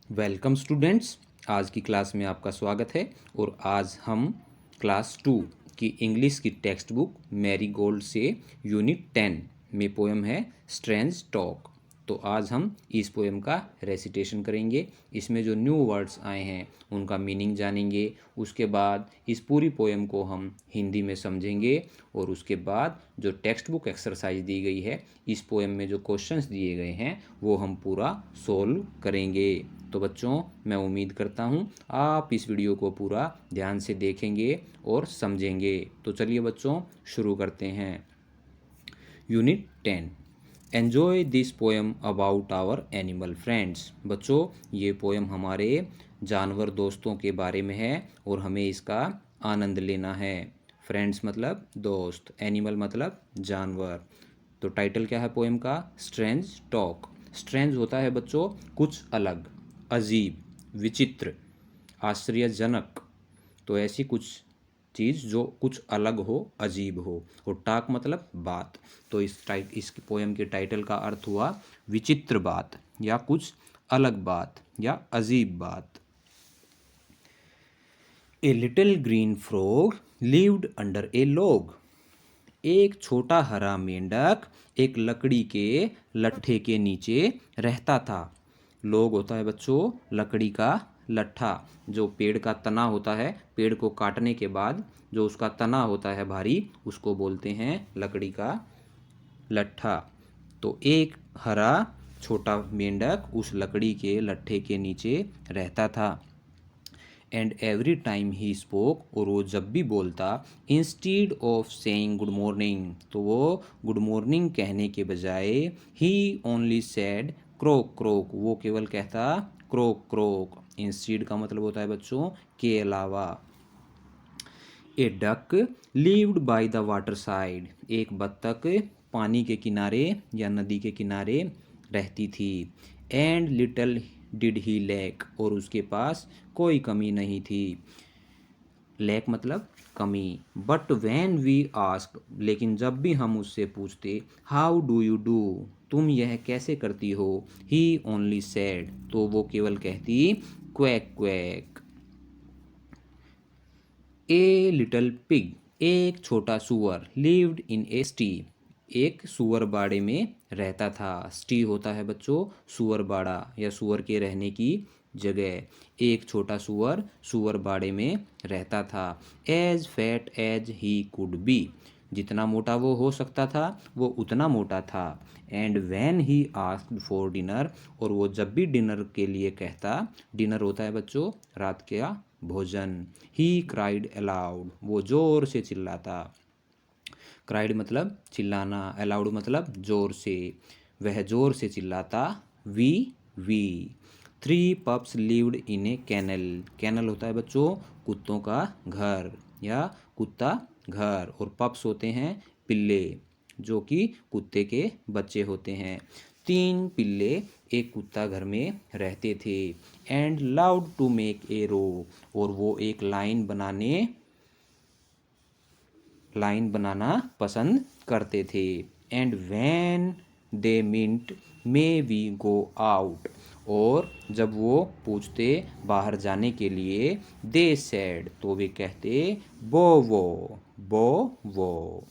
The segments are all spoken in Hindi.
Welcome students. आज की क्लास में आपका स्वागत है और आज हम क्लास 2 की इंग्लिश की टेक्स्ट बुक मैरी गोल्ड से यूनिट 10 में पोएम है स्ट्रेंज टॉक। तो आज हम इस पोएम का रेसिटेशन करेंगे। इसमें जो न्यू वर्ड्स आए हैं उनका मीनिंग जानेंगे। उसके बाद इस पूरी पोएम को हम हिंदी में समझेंगे और उसके बाद जो टेक्स्ट बुक एक्सरसाइज दी गई है, इस पोएम में जो क्वेश्चंस दिए गए हैं वो हम पूरा सोल्व करेंगे। तो बच्चों, मैं उम्मीद करता हूँ आप इस वीडियो को पूरा ध्यान से देखेंगे और समझेंगे। तो चलिए बच्चों, शुरू करते हैं। Unit 10, enjoy this poem about our animal friends. बच्चों, ये पोएम हमारे जानवर दोस्तों के बारे में है और हमें इसका आनंद लेना है। फ्रेंड्स मतलब दोस्त, एनिमल मतलब जानवर। तो टाइटल क्या है पोएम का? Strange talk. स्ट्रेंज होता है बच्चों कुछ अलग, अजीब, विचित्र, आश्चर्यजनक। तो ऐसी कुछ चीज़ जो कुछ अलग हो, अजीब हो। और टाक मतलब बात। तो इस पोएम के टाइटल का अर्थ हुआ विचित्र बात या कुछ अलग बात या अजीब बात। A little green frog lived under A log. एक छोटा हरा मेंढक एक लकड़ी के लट्ठे के नीचे रहता था। लॉग होता है बच्चों लकड़ी का लट्ठा। जो पेड़ का तना होता है, पेड़ को काटने के बाद जो उसका तना होता है भारी, उसको बोलते हैं लकड़ी का लट्ठा। तो एक हरा छोटा मेंढक उस लकड़ी के लट्ठे के नीचे रहता था। And every time he spoke, और वो जब भी बोलता, instead of saying good morning, तो वो गुड मॉर्निंग कहने के बजाय ही ओनली सेड क्रोक क्रोक, वो केवल कहता क्रोक क्रोक। इंस्टीड का मतलब होता है बच्चों के अलावा। A duck lived by the water side, एक बत्तख पानी के किनारे या नदी के किनारे रहती थी। And little did he lack, और उसके पास कोई कमी नहीं थी। लैक मतलब कमी। बट वैन वी आस्क, लेकिन जब भी हम उससे पूछते, हाउ डू यू डू, तुम यह कैसे करती हो, ही ओनली सैड, तो वो केवल कहती क्वैक क्वैक। ए लिटल पिग, एक छोटा सुअर, लिव्ड इन ए स्टी, एक सुअर बाड़े में रहता था। स्टी होता है बच्चों सुअर बाड़ा या सुअर के रहने की जगह। एक छोटा सुअर सुअर बाड़े में रहता था। As fat as he could be, जितना मोटा वो हो सकता था वो उतना मोटा था। And when he asked for dinner, और वो जब भी डिनर के लिए कहता, डिनर होता है बच्चों रात का भोजन, ही क्राइड अलाउड, वो जोर से चिल्लाता। क्राइड मतलब चिल्लाना, अलाउड मतलब जोर से, वह जोर से चिल्लाता wee wee. Three pups lived in a kennel, kennel होता है बच्चों कुत्तों का घर या कुत्ता घर, और पप्स होते हैं पिल्ले जो कि कुत्ते के बच्चे होते हैं। तीन पिल्ले एक कुत्ता घर में रहते थे। And loved to make a row, और वो एक लाइन बनाना पसंद करते थे। And when they meant may we go out, और जब वो पूछते बाहर जाने के लिए, दे सैड, तो वे कहते बो वो बो वो।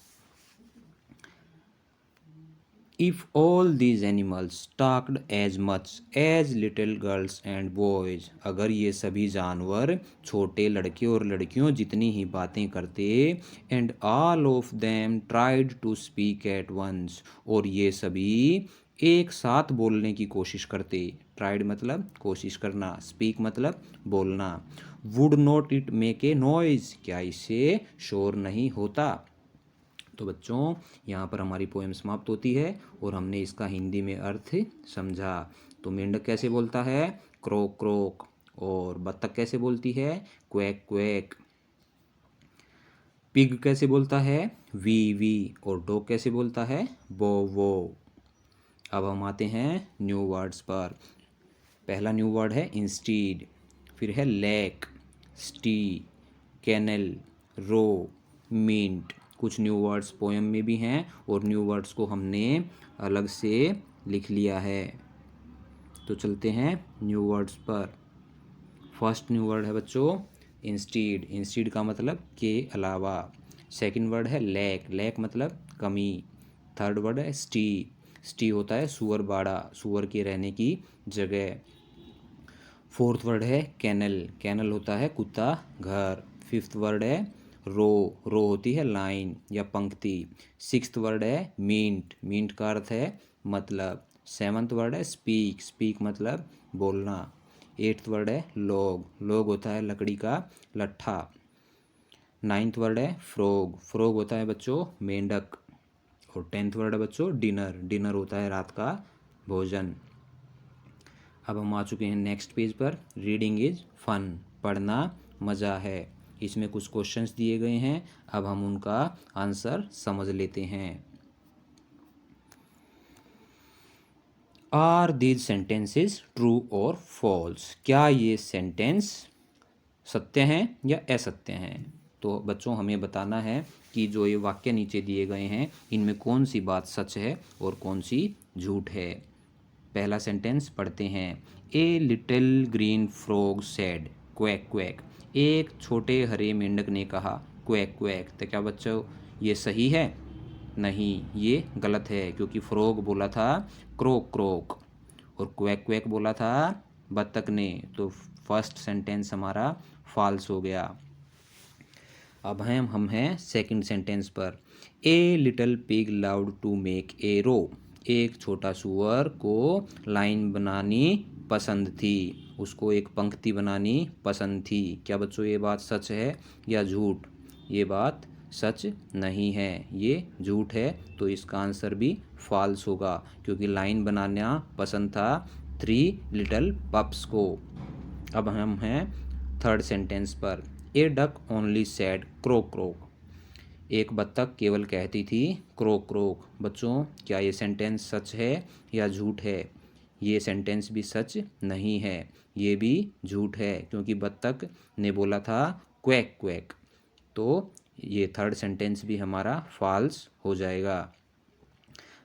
If all these animals talked as much as little girls and boys, अगर ये सभी जानवर छोटे लड़के और लड़कियों जितनी ही बातें करते, and all of them tried to speak at once, और ये सभी एक साथ बोलने की कोशिश करते, ट्राइड मतलब कोशिश करना, स्पीक मतलब बोलना, would not it make a noise, क्या इससे शोर नहीं होता। तो बच्चों, यहाँ पर हमारी पोएम समाप्त होती है और हमने इसका हिंदी में अर्थ समझा। तो मेंढक कैसे बोलता है? Crook crook. और बत्तख कैसे बोलती है? Quack quack. पिग कैसे बोलता है? We we. और डॉग कैसे बोलता है? बो वो। अब हम आते हैं न्यू वर्ड्स पर। पहला न्यू वर्ड है इंस्टीड, फिर है लैक, स्टी, कैनल, रो, मिंट। कुछ न्यू वर्ड्स पोएम में भी हैं और न्यू वर्ड्स को हमने अलग से लिख लिया है। तो चलते हैं न्यू वर्ड्स पर। फर्स्ट न्यू वर्ड है बच्चों इंस्टीड। इंस्टीड का मतलब के अलावा। सेकंड वर्ड है लैक। लैक मतलब कमी। थर्ड वर्ड है स्टी। स्टी होता है सुअर बाड़ा, सुअर के रहने की जगह। फोर्थ वर्ड है कैनल। कैनल होता है कुत्ता घर। फिफ्थ वर्ड है रो। रो होती है लाइन या पंक्ति। सिक्स्थ वर्ड है मींट। मींट का अर्थ है मतलब। सेवन्थ वर्ड है स्पीक। स्पीक मतलब बोलना। एट्थ वर्ड है लॉग। लॉग होता है लकड़ी का लट्ठा। नाइन्थ वर्ड है फ्रॉग। फ्रॉग होता है बच्चों मेंढक। और टेंथ वर्ड है बच्चों डिनर। डिनर होता है रात का भोजन। अब हम आ चुके हैं नेक्स्ट पेज पर। Reading is fun. पढ़ना मज़ा है। इसमें कुछ क्वेश्चंस दिए गए हैं, अब हम उनका आंसर समझ लेते हैं। आर दीज सेंटेंसेस ट्रू और फॉल्स? क्या ये सेंटेंस सत्य हैं या असत्य हैं? तो बच्चों हमें बताना है कि जो ये वाक्य नीचे दिए गए हैं इनमें कौन सी बात सच है और कौन सी झूठ है। पहला सेंटेंस पढ़ते हैं। A little green frog said quack quack. एक छोटे हरे मेंढक ने कहा क्वैक क्वैक। तो क्या बच्चों ये सही है? नहीं, ये गलत है, क्योंकि फ्रॉग बोला था क्रोक क्रोक और क्वैक क्वैक बोला था बत्तख ने। तो फर्स्ट सेंटेंस हमारा फॉल्स हो गया। अब हम हैं सेकंड सेंटेंस पर। A little pig loved to make a row. एक छोटा सुअर को लाइन बनानी पसंद थी, उसको एक पंक्ति बनानी पसंद थी। क्या बच्चों ये बात सच है या झूठ? ये बात सच नहीं है, ये झूठ है। तो इसका आंसर भी फॉल्स होगा, क्योंकि लाइन बनाना पसंद था 3 लिटल पप्स को। अब हम हैं थर्ड सेंटेंस पर। A duck only said croak croak. एक बत्तख केवल कहती थी क्रोक क्रोक। बच्चों क्या ये सेंटेंस सच है या झूठ है? ये सेंटेंस भी सच नहीं है, ये भी झूठ है, क्योंकि बत्तख ने बोला था क्वैक क्वैक। तो ये थर्ड सेंटेंस भी हमारा फॉल्स हो जाएगा।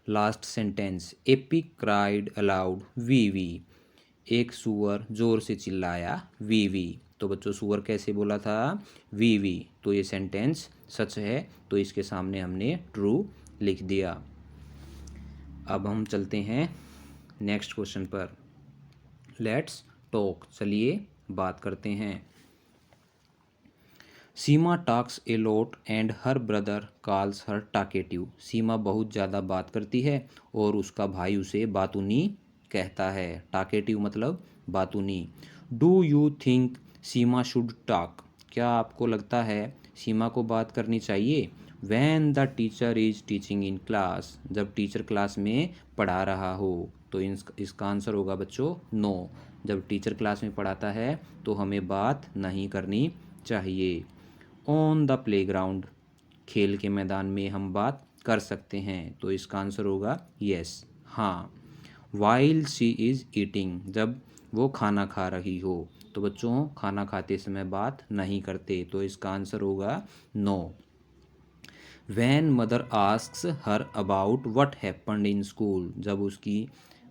Last sentence. A pig cried aloud wee wee. एक सुअर जोर से चिल्लाया वी वी। तो बच्चों सुअर कैसे बोला था? Wee wee. तो ये सेंटेंस सच है, तो इसके सामने हमने ट्रू लिख दिया। अब हम चलते हैं नेक्स्ट क्वेश्चन पर। Let's talk. चलिए बात करते हैं। Seema talks a lot and her brother calls her talkative. Seema बहुत ज़्यादा बात करती है और उसका भाई उसे बातूनी कहता है। टॉकेटिव मतलब बातूनी। Do you think Seema should talk? क्या आपको लगता है सीमा को बात करनी चाहिए? When the teacher is teaching in class. जब टीचर क्लास में पढ़ा रहा हो। तो इसका आंसर होगा बच्चों नो। जब टीचर क्लास में पढ़ाता है तो हमें बात नहीं करनी चाहिए। On the playground. खेल के मैदान में हम बात कर सकते हैं। तो इसका आंसर होगा यस, हाँ। While she is eating. जब वो खाना खा रही हो। तो बच्चों खाना खाते समय बात नहीं करते, तो इसका आंसर होगा no. When mother asks her about what happened in school. जब उसकी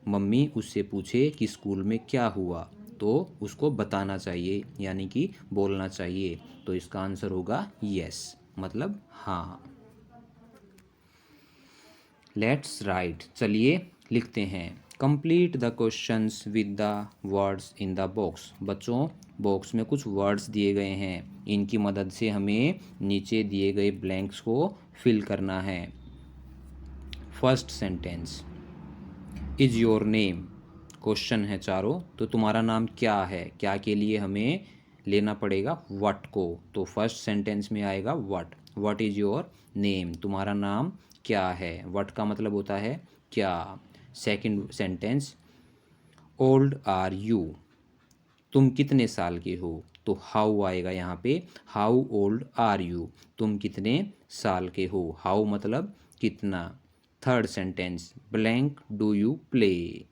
मम्मी उससे पूछे कि स्कूल में क्या हुआ, तो उसको बताना चाहिए, यानी कि बोलना चाहिए। तो इसका आंसर होगा यस, मतलब हाँ। Let's write. चलिए लिखते हैं। Complete the questions with the words in the box. बच्चों बॉक्स में कुछ वर्ड्स दिए गए हैं, इनकी मदद से हमें नीचे दिए गए ब्लैंक्स को फिल करना है। First sentence. Is your name. Question है चारों, तो तुम्हारा नाम क्या है? क्या के लिए हमें लेना पड़ेगा व्हाट को। तो फर्स्ट सेंटेंस में आएगा what. What is your name? तुम्हारा नाम क्या है? व्हाट का मतलब होता है क्या। Second sentence. Old are you. तुम कितने साल के हो? तो हाउ आएगा यहाँ पे। How old are you. तुम कितने साल के हो। हाउ मतलब कितना। Third sentence. Blank do you play.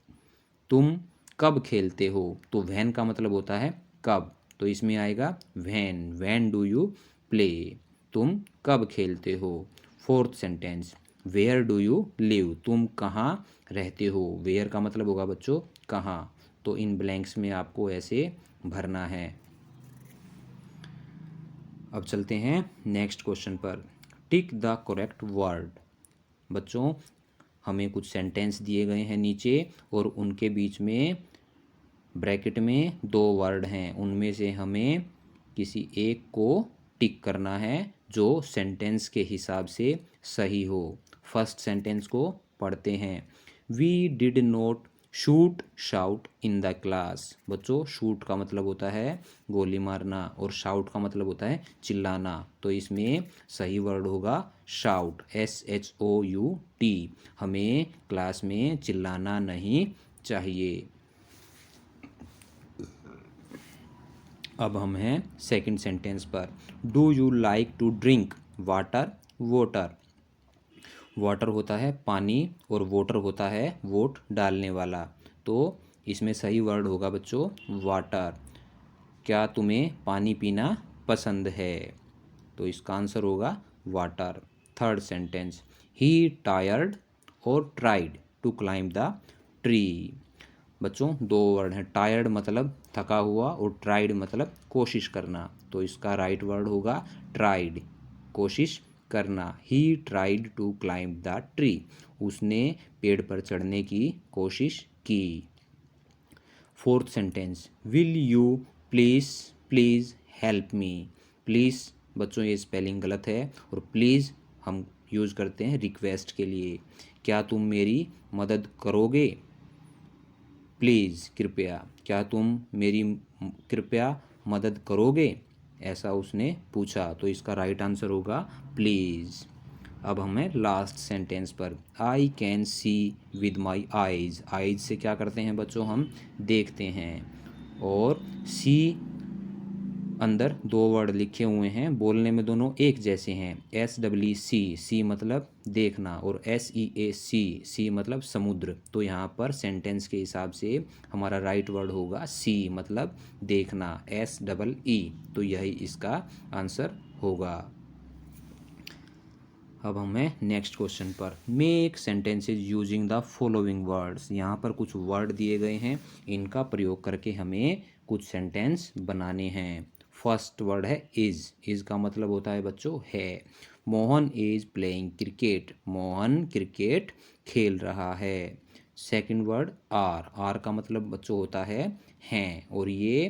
तुम कब खेलते हो? तो व्हेन का मतलब होता है कब, तो इसमें आएगा when. When do you play. तुम कब खेलते हो। Fourth sentence. Where do you live. तुम कहाँ रहते हो। वेयर का मतलब होगा बच्चों कहाँ, तो इन ब्लैंक्स में आपको ऐसे भरना है। अब चलते हैं नेक्स्ट क्वेश्चन पर। Tick the correct word. बच्चों, हमें कुछ सेंटेंस दिए गए हैं नीचे और उनके बीच में ब्रैकेट में 2 वर्ड हैं, उनमें से हमें किसी एक को टिक करना है जो सेंटेंस के हिसाब से सही हो। फर्स्ट सेंटेंस को पढ़ते हैं। We did not shoot shout in the class. बच्चों, शूट का मतलब होता है गोली मारना और शाउट का मतलब होता है चिल्लाना, तो इसमें सही वर्ड होगा शाउट, SHOUT। हमें क्लास में चिल्लाना नहीं चाहिए। अब हम हैं सेकंड सेंटेंस पर। Do you like to drink water water. Water होता है पानी और वोटर होता है वोट डालने वाला, तो इसमें सही वर्ड होगा बच्चों वाटर। क्या तुम्हें पानी पीना पसंद है, तो इसका आंसर होगा water. Third sentence. He tired और tried to climb the tree. बच्चों, 2 वर्ड हैं। टायर्ड मतलब थका हुआ और ट्राइड मतलब कोशिश करना, तो इसका राइट वर्ड होगा ट्राइड, कोशिश करना। He tried to climb the tree. उसने पेड़ पर चढ़ने की कोशिश की। Fourth sentence. Will you please please help me. Please बच्चों ये स्पेलिंग गलत है और प्लीज़ हम यूज़ करते हैं रिक्वेस्ट के लिए। क्या तुम मेरी मदद करोगे, प्लीज़ कृपया, क्या तुम मेरी कृपया मदद करोगे, ऐसा उसने पूछा, तो इसका राइट आंसर होगा प्लीज़। अब हमें लास्ट सेंटेंस पर। I can see with my eyes. Eyes से क्या करते हैं बच्चों, हम देखते हैं, और सी अंदर 2 वर्ड लिखे हुए हैं, बोलने में दोनों एक जैसे हैं। SEEC, सी मतलब देखना, और SEAC, सी मतलब समुद्र। तो यहाँ पर सेंटेंस के हिसाब से हमारा राइट वर्ड होगा सी मतलब देखना, SEE, तो यही इसका आंसर होगा। अब हमें नेक्स्ट क्वेश्चन पर। Make sentences using the following words. यहाँ पर कुछ वर्ड दिए गए हैं, इनका प्रयोग करके हमें कुछ सेंटेंस बनाने हैं। फर्स्ट वर्ड है इज। इज का मतलब होता है बच्चों है। Mohan is playing cricket. Mohan cricket खेल रहा है। Second word are. आर का मतलब बच्चों होता है हैं, और ये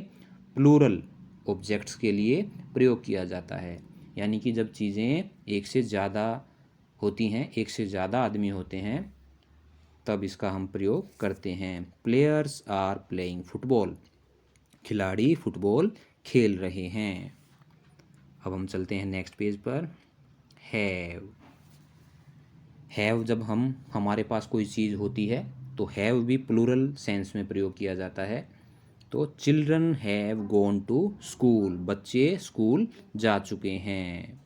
प्लूरल ऑब्जेक्ट्स के लिए प्रयोग किया जाता है, यानी कि जब चीज़ें एक से ज़्यादा होती हैं, एक से ज़्यादा आदमी होते हैं, तब इसका हम प्रयोग करते हैं। Players are playing football. खिलाड़ी फुटबॉल खेल रहे हैं। अब हम चलते हैं नेक्स्ट पेज पर। हैव। हैव जब हमारे पास कोई चीज़ होती है तो हैव भी प्लूरल सेंस में प्रयोग किया जाता है। तो children have gone to school. बच्चे स्कूल जा चुके हैं।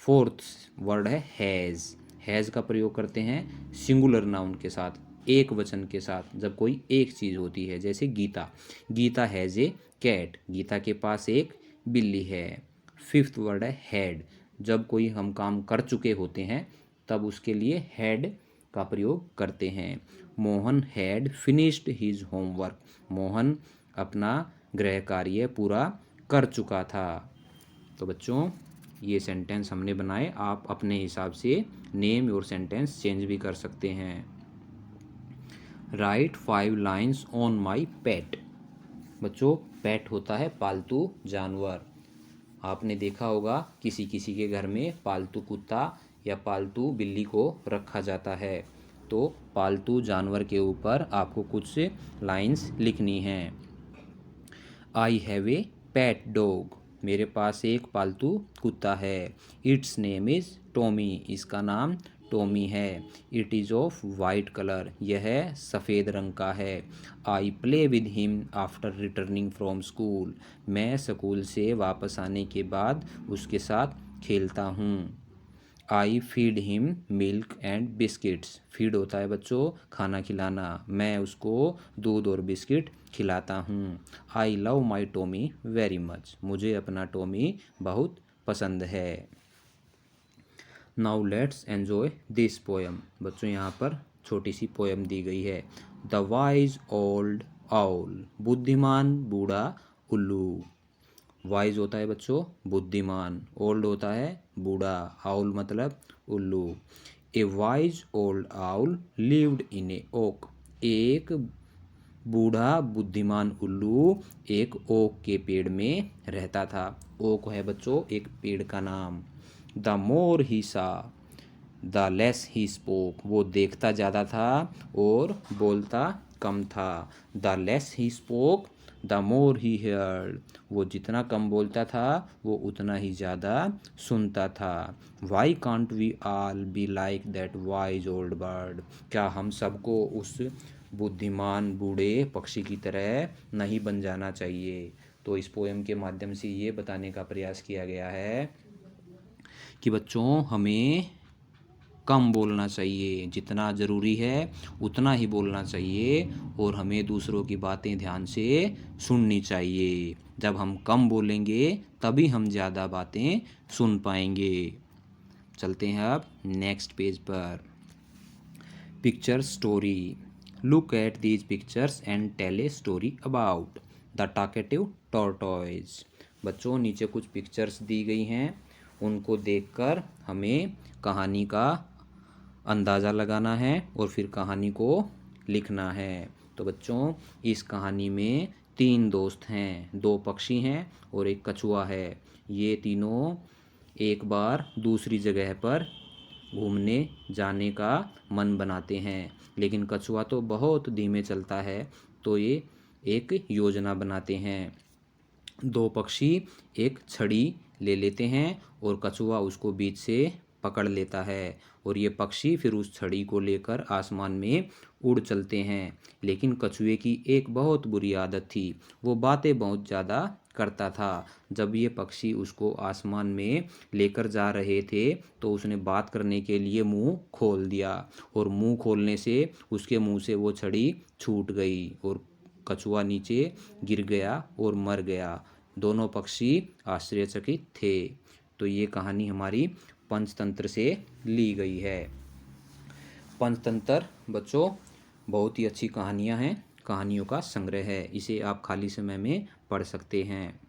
फोर्थ वर्ड है हैज़। हैज़ का प्रयोग करते हैं सिंगुलर नाउन के साथ, एक वचन के साथ, जब कोई एक चीज़ होती है, जैसे Gita. Gita has a cat. Gita के पास एक बिल्ली है। फिफ्थ वर्ड है हैड। जब कोई हम काम कर चुके होते हैं तब उसके लिए हैड का प्रयोग करते हैं। Mohan had finished his homework. Mohan अपना गृह कार्य पूरा कर चुका था। तो बच्चों, ये सेंटेंस हमने बनाए, आप अपने हिसाब से नेम योर सेंटेंस चेंज भी कर सकते हैं। राइट 5 लाइन्स ऑन माई पेट। बच्चों, पेट होता है पालतू जानवर। आपने देखा होगा किसी किसी के घर में पालतू कुत्ता या पालतू बिल्ली को रखा जाता है, तो पालतू जानवर के ऊपर आपको कुछ लाइन्स लिखनी हैं। I have a pet dog. मेरे पास एक पालतू कुत्ता है। It's name is Tommy. इसका नाम टॉमी है। It is of white colour. यह सफ़ेद रंग का है। I play with him after returning from school. मैं स्कूल से वापस आने के बाद उसके साथ खेलता हूँ। I feed him milk and biscuits. Feed होता है बच्चों खाना खिलाना। मैं उसको दूध और बिस्किट खिलाता हूँ। I love my Tommy very much. मुझे अपना टॉमी बहुत पसंद है। Now let's enjoy this poem. बच्चों, यहाँ पर छोटी सी पोएम दी गई है। द वाइज ओल्ड आउल, बुद्धिमान बूढ़ा उल्लू। वाइज होता है बच्चों बुद्धिमान, ओल्ड होता है बूढ़ा, आउल मतलब उल्लू। A wise old owl lived in a oak, एक बूढ़ा बुद्धिमान उल्लू एक ओक के पेड़ में रहता था। ओक है बच्चों एक पेड़ का नाम। द मोर ही सा द लेस ही स्पोक, वो देखता ज़्यादा था और बोलता कम था। The less he spoke the more he heard, वो जितना कम बोलता था वो उतना ही ज़्यादा सुनता था। Why can't we all be like that wise old bird, क्या हम सबको उस बुद्धिमान बूढ़े पक्षी की तरह नहीं बन जाना चाहिए। तो इस पोएम के माध्यम से ये बताने का प्रयास किया गया है कि बच्चों हमें कम बोलना चाहिए, जितना ज़रूरी है उतना ही बोलना चाहिए और हमें दूसरों की बातें ध्यान से सुननी चाहिए। जब हम कम बोलेंगे तभी हम ज़्यादा बातें सुन पाएंगे। चलते हैं अब नेक्स्ट पेज पर। Picture story, look at these pictures and tell a story about the talkative tortoise. बच्चों नीचे कुछ पिक्चर्स दी गई हैं, उनको देखकर हमें कहानी का अंदाज़ा लगाना है और फिर कहानी को लिखना है। तो बच्चों इस कहानी में 3 दोस्त हैं, 2 पक्षी हैं और एक कछुआ है। ये तीनों एक बार दूसरी जगह पर घूमने जाने का मन बनाते हैं, लेकिन कछुआ तो बहुत धीमे चलता है। तो ये एक योजना बनाते हैं। 2 पक्षी एक छड़ी ले लेते हैं और कछुआ उसको बीच से पकड़ लेता है और ये पक्षी फिर उस छड़ी को लेकर आसमान में उड़ चलते हैं। लेकिन कछुए की एक बहुत बुरी आदत थी, वो बातें बहुत ज़्यादा करता था। जब ये पक्षी उसको आसमान में लेकर जा रहे थे तो उसने बात करने के लिए मुंह खोल दिया और मुंह खोलने से उसके मुंह से वो छड़ी छूट गई और कछुआ नीचे गिर गया और मर गया। दोनों पक्षी आश्चर्यचकित थे। तो ये कहानी हमारी पंचतंत्र से ली गई है। पंचतंत्र बच्चों बहुत ही अच्छी कहानियाँ हैं, कहानियों का संग्रह है, इसे आप खाली समय में पढ़ सकते हैं।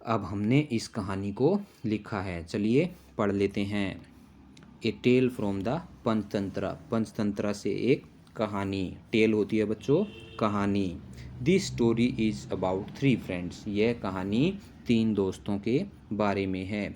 अब हमने इस कहानी को लिखा है, चलिए पढ़ लेते हैं। A tale from the Panchatantra, Panchatantra से एक कहानी। टेल होती है बच्चों कहानी। This story is about 3 friends, यह कहानी 3 दोस्तों के बारे में है।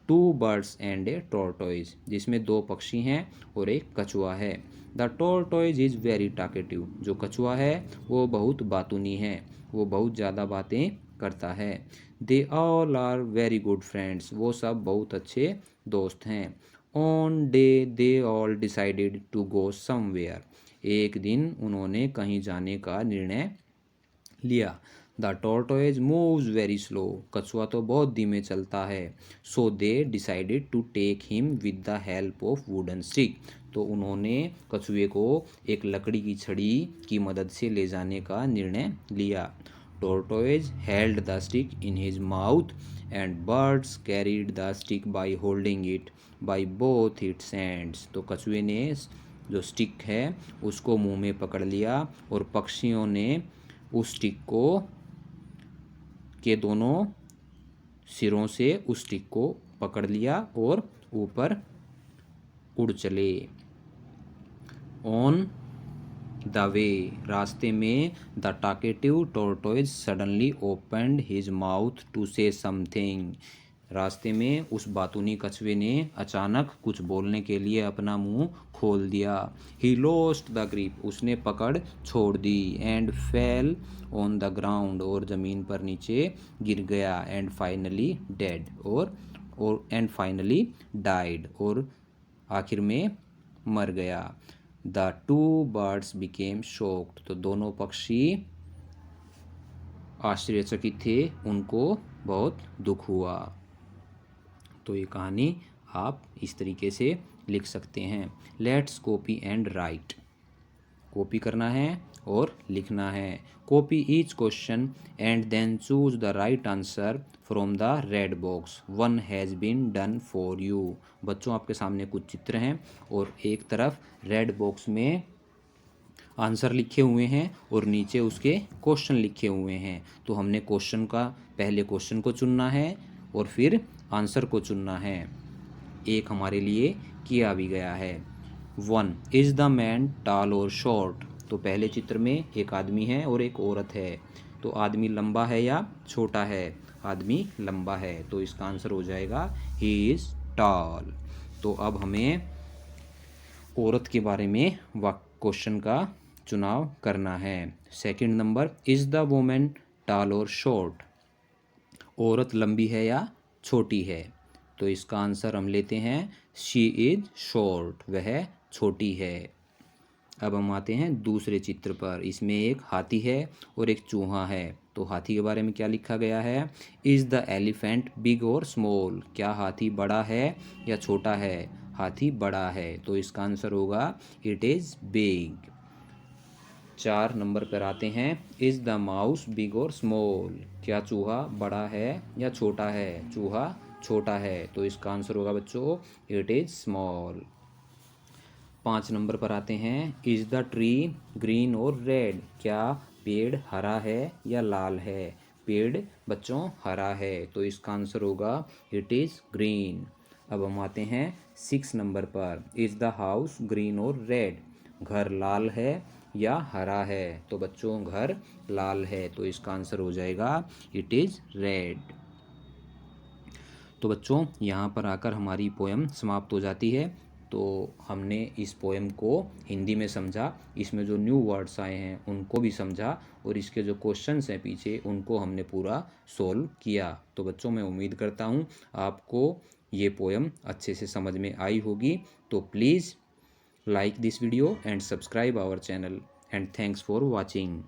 2 बर्ड्स एंड ए टॉर्टोइज, जिसमें 2 पक्षी हैं और एक कछुआ है। The tortoise is very talkative, जो कछुआ है वो बहुत बातूनी है, वो बहुत ज़्यादा बातें करता है। They all are very good friends, वो सब बहुत अच्छे दोस्त हैं। On day they all decided to go somewhere, एक दिन उन्होंने कहीं जाने का निर्णय लिया। The tortoise moves very slow, कछुआ तो बहुत धीमे चलता है। So they decided to take him with the help of wooden stick, तो उन्होंने कछुए को एक लकड़ी की छड़ी की मदद से ले जाने का निर्णय लिया। Tortoise held the stick in his mouth and birds carried the stick by holding it by both it's ends, तो कछुए ने जो स्टिक है उसको मुंह में पकड़ लिया और पक्षियों ने उस स्टिक को के दोनों सिरों से उस स्टिक को पकड़ लिया और ऊपर उड़ चले। ऑन द वे, रास्ते में, the talkative tortoise suddenly opened his mouth to say something, रास्ते में उस बातूनी कछुए ने अचानक कुछ बोलने के लिए अपना मुंह खोल दिया। ही लॉस्ट द ग्रिप, उसने पकड़ छोड़ दी। And fell on the ground, और ज़मीन पर नीचे गिर गया। एंड फाइनली डेड, और एंड फाइनली डाइड, और आखिर में मर गया। द 2 बर्ड्स बिकेम शॉक्ड, तो दोनों पक्षी आश्चर्यचकित थे, उनको बहुत दुख हुआ। तो ये कहानी आप इस तरीके से लिख सकते हैं। Let's copy and write, copy करना है और लिखना है। Copy each question and then choose the right answer from the red box, 1 has been done for you. बच्चों आपके सामने कुछ चित्र हैं और एक तरफ रेड बॉक्स में आंसर लिखे हुए हैं और नीचे उसके क्वेश्चन लिखे हुए हैं। तो हमने पहले क्वेश्चन को चुनना है और फिर आंसर को चुनना है। एक हमारे लिए किया भी गया है। 1 इज़ द मैन टॉल और शॉर्ट। तो पहले चित्र में एक आदमी है और एक औरत है। तो आदमी लंबा है या छोटा है? आदमी लंबा है, तो इसका आंसर हो जाएगा ही इज़ टॉल। तो अब हमें औरत के बारे में क्वेश्चन का चुनाव करना है। Second number, is the women tall और शॉर्ट। औरत लंबी है या छोटी है? तो इसका आंसर हम लेते हैं शी इज़ शॉर्ट, वह छोटी है। अब हम आते हैं दूसरे चित्र पर। इसमें एक हाथी है और एक चूहा है। तो हाथी के बारे में क्या लिखा गया है? इज़ द एलिफेंट बिग और स्मॉल। क्या हाथी बड़ा है या छोटा है? हाथी बड़ा है, तो इसका आंसर होगा इट इज़ बिग। 4 नंबर पर आते हैं, इज़ द माउस बिग और स्मॉल। क्या चूहा बड़ा है या छोटा है? चूहा छोटा है, तो इसका आंसर होगा बच्चों इट इज़ स्मॉल। 5 नंबर पर आते हैं, इज़ द ट्री ग्रीन और रेड। क्या पेड़ हरा है या लाल है? पेड़ बच्चों हरा है, तो इसका आंसर होगा इट इज़ ग्रीन। अब हम आते हैं 6 नंबर पर, इज़ द हाउस ग्रीन और रेड। घर लाल है या हरा है? तो बच्चों घर लाल है, तो इसका आंसर हो जाएगा इट इज़ रेड। तो बच्चों यहाँ पर आकर हमारी पोएम समाप्त हो जाती है। तो हमने इस पोएम को हिंदी में समझा, इसमें जो न्यू वर्ड्स आए हैं उनको भी समझा और इसके जो क्वेश्चंस हैं पीछे उनको हमने पूरा सोल्व किया। तो बच्चों मैं उम्मीद करता हूँ आपको ये पोएम अच्छे से समझ में आई होगी। तो please like this video and subscribe our channel, and thanks for watching.